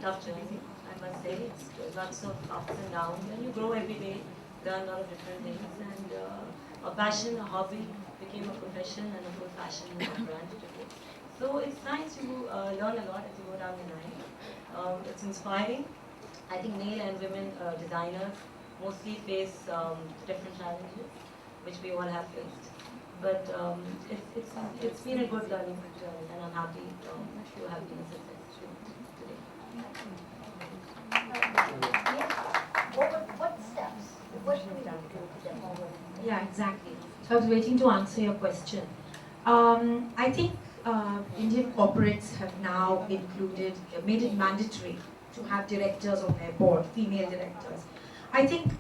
tough journey, I must say. It's lots of ups and downs, and you grow every day, learn a lot of different things, and a passion, a hobby became a profession and a full passion and a brand today. So it's nice to learn a lot as you go down the line. It's inspiring. I think male and women designers mostly face different challenges, which we all have faced. But it's been a good learning journey, and I'm happy to have been a success today. What steps? What should we do to get more women? Yeah, exactly. So I was waiting to answer your question. I think Indian corporates have now made it mandatory to have directors on their board, female directors. I think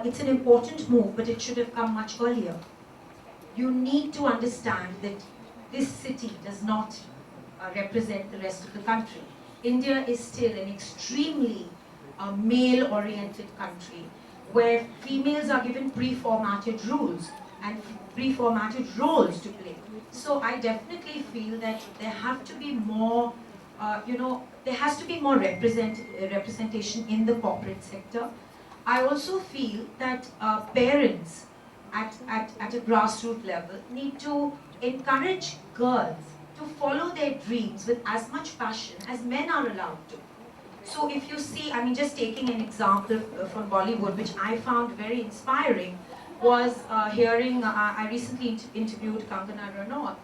it's an important move, but it should have come much earlier. You need to understand that this city does not represent the rest of the country. India is still an extremely male-oriented country where females are given pre-formatted rules and pre-formatted roles to play. So I definitely feel that there have to be more, there has to be more representation in the corporate sector. I also feel that parents at a grassroots level need to encourage girls to follow their dreams with as much passion as men are allowed to. So if you see, I mean, just taking an example from Bollywood, which I found very inspiring, was hearing, I recently interviewed Kangana Ranaut,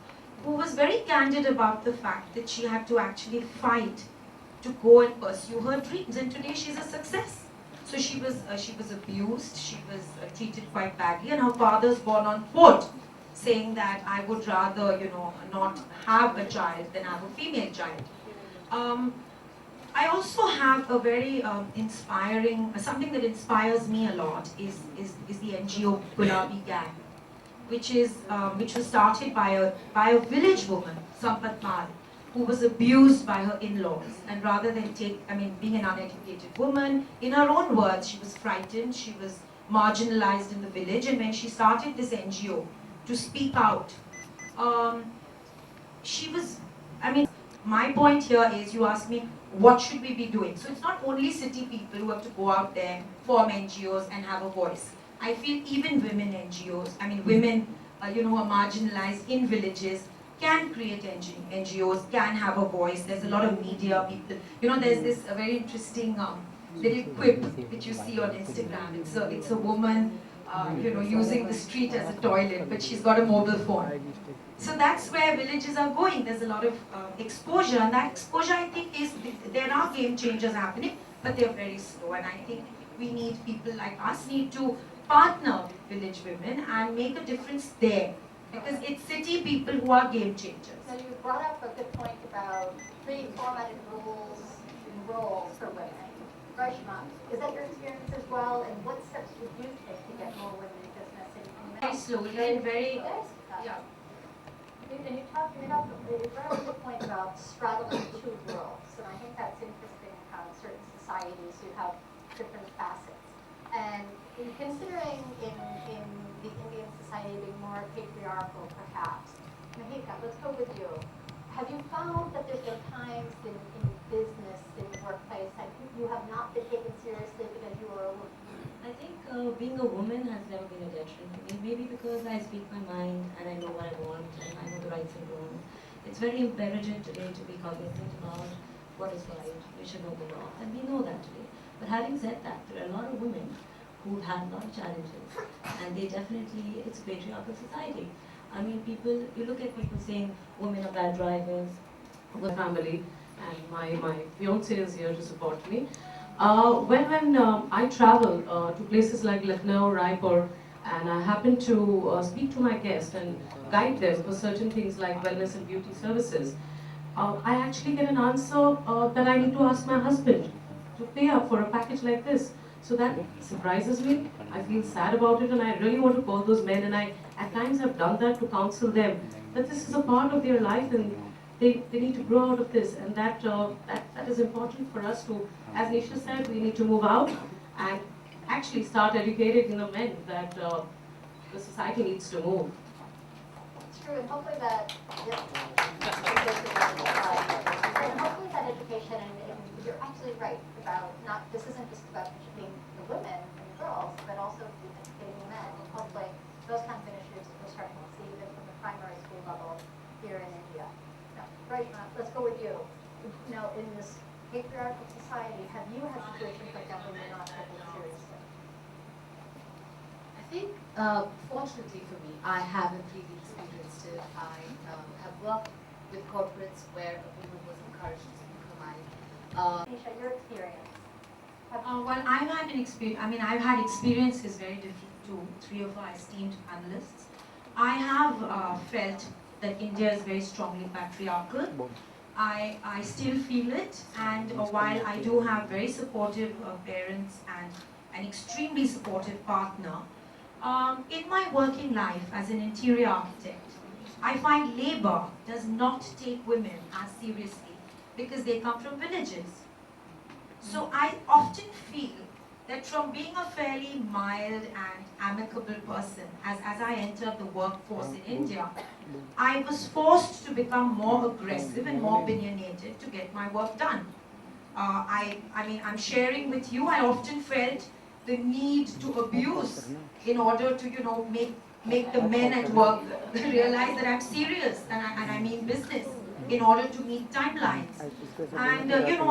who was very candid about the fact that she had to actually fight to go and pursue her dreams, and today she's a success. So she was abused, she was treated quite badly, and her father's gone on quote saying that I would rather, not have a child than have a female child. I also have a very inspiring, something that inspires me a lot is the NGO Gulabi Gang, which was started by a village woman, Sampat Mal, who was abused by her in-laws, and rather than being an uneducated woman, in her own words, she was frightened, she was marginalized in the village, and when she started this NGO to speak out, my point here is, you ask me, what should we be doing? So it's not only city people who have to go out there, form NGOs and have a voice. I feel even women NGOs, women who are marginalized in villages, can create NGOs, can have a voice. There's a lot of media people. There's this very interesting little quip that you see on Instagram. It's a woman, using the street as a toilet, but she's got a mobile phone. So that's where villages are going. There's a lot of exposure, and that exposure, I think, there are game changers happening, but they're very slow. And I think we need people like us need to partner with village women and make a difference there. Because it's city people who are game changers. Now you brought up a good point about pre-formatted rules and roles for women. Rashma, is that your experience as well? And what steps would you take to get more women in business? Very slowly and very, yeah. And you brought up a good point about straddling two worlds. And I think that's interesting how in certain societies you have different facets. And considering in the Indian society being more patriarchal, perhaps, Mahika, let's go with you. Have you found that there's been times in business, in the workplace, that you have not been taken seriously because you were a woman? I think being a woman has never been a detriment to me. Maybe because I speak my mind and I know what I want and I know the rights and wrongs. It's very imperative today to be cognizant about what is right. We should know the law, and we know that today. But having said that, there are a lot of women who have a lot of challenges, and they definitely, it's a patriarchal society. You look at people saying women are bad drivers. The family, and my fiance is here to support me. When I travel to places like Lucknow, Raipur, and I happen to speak to my guests and guide them for certain things like wellness and beauty services, I actually get an answer that I need to ask my husband to pay up for a package like this. So that surprises me. I feel sad about it, and I really want to call those men, and I at times have done that to counsel them that this is a part of their life and they need to grow out of this, and that is important for us to, as Nisha said, we need to move out and actually start educating the men that the society needs to move. It's true, and hopefully that, and hopefully that education information, and you're absolutely right about this isn't just about educating the women and the girls, but also educating the men. And hopefully, those kinds of initiatives we're starting to see even from the primary school level here in India. Now, Rajma, let's go with you. Now, in this patriarchal society, have you had situations like that where you're not taken seriously? I think, fortunately for me, I haven't really experienced it. I have worked with corporates where a woman was encouraged to speak her mind. Nisha, your experience. Well, I've had an experience. I mean, I've had experiences very different to three of our esteemed panelists. I have felt that India is very strongly patriarchal. I still feel it, and while I do have very supportive parents and an extremely supportive partner, in my working life as an interior architect, I find labor does not take women as seriously because they come from villages. So I often feel that from being a fairly mild and amicable person, as I entered the workforce in India, I was forced to become more aggressive and more opinionated to get my work done. I mean, I'm sharing with you, I often felt the need to abuse in order to, you know, make the men at work realize that I'm serious and I mean business in order to meet timelines. And you know,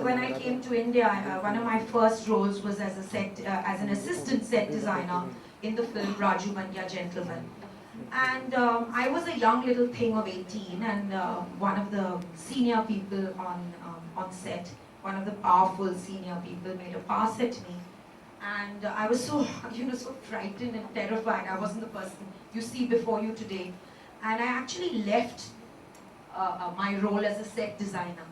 when I came to India, one of my first roles was as an assistant set designer in the film Raju Bandiya Gentleman. And I was a young little thing of 18, and one of the senior people on set, one of the powerful senior people, made a pass at me. And I was so, you know, so frightened and terrified. I wasn't the person you see before you today. And I actually left my role as a set designer.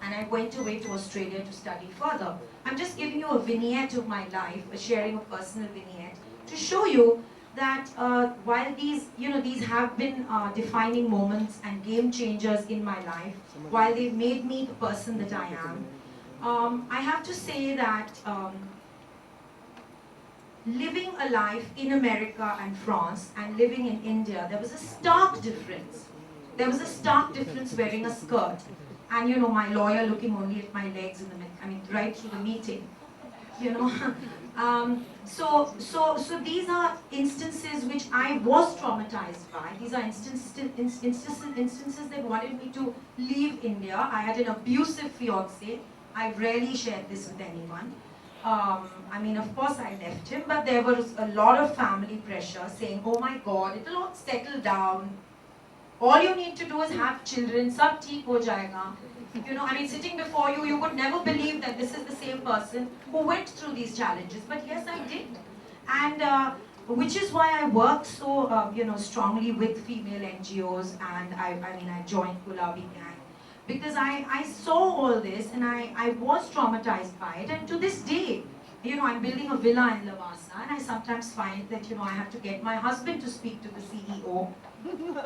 And I went away to Australia to study further. I'm just giving you a vignette of my life, sharing a personal vignette, to show you that while these, you know, these have been defining moments and game changers in my life, while they've made me the person that I am, I have to say that living a life in America and France and living in India, there was a stark difference. There was a stark difference wearing a skirt and, you know, my lawyer looking only at my legs in the, I mean, right through the meeting, you know. So these are instances which I was traumatized by. These are instances that wanted me to leave India. I had an abusive fiance. I rarely shared this with anyone. I mean, of course I left him, but there was a lot of family pressure saying, oh my God, it'll all settle down. All you need to do is have children, sab theek ho jayega. You know, I mean, sitting before you, you would never believe that this is the same person who went through these challenges. But yes, I did. And which is why I worked so, you know, strongly with female NGOs, and I mean, I joined Gulabi Gang. Because I saw all this and I was traumatized by it, and to this day, you know, I'm building a villa in Lavasa, and I sometimes find that, you know, I have to get my husband to speak to the CEO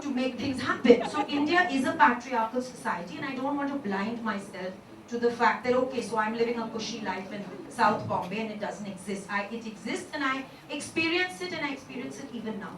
to make things happen. So India is a patriarchal society, and I don't want to blind myself to the fact that, okay, so I'm living a cushy life in South Bombay and it doesn't exist. It exists and I experience it, and I experience it even now.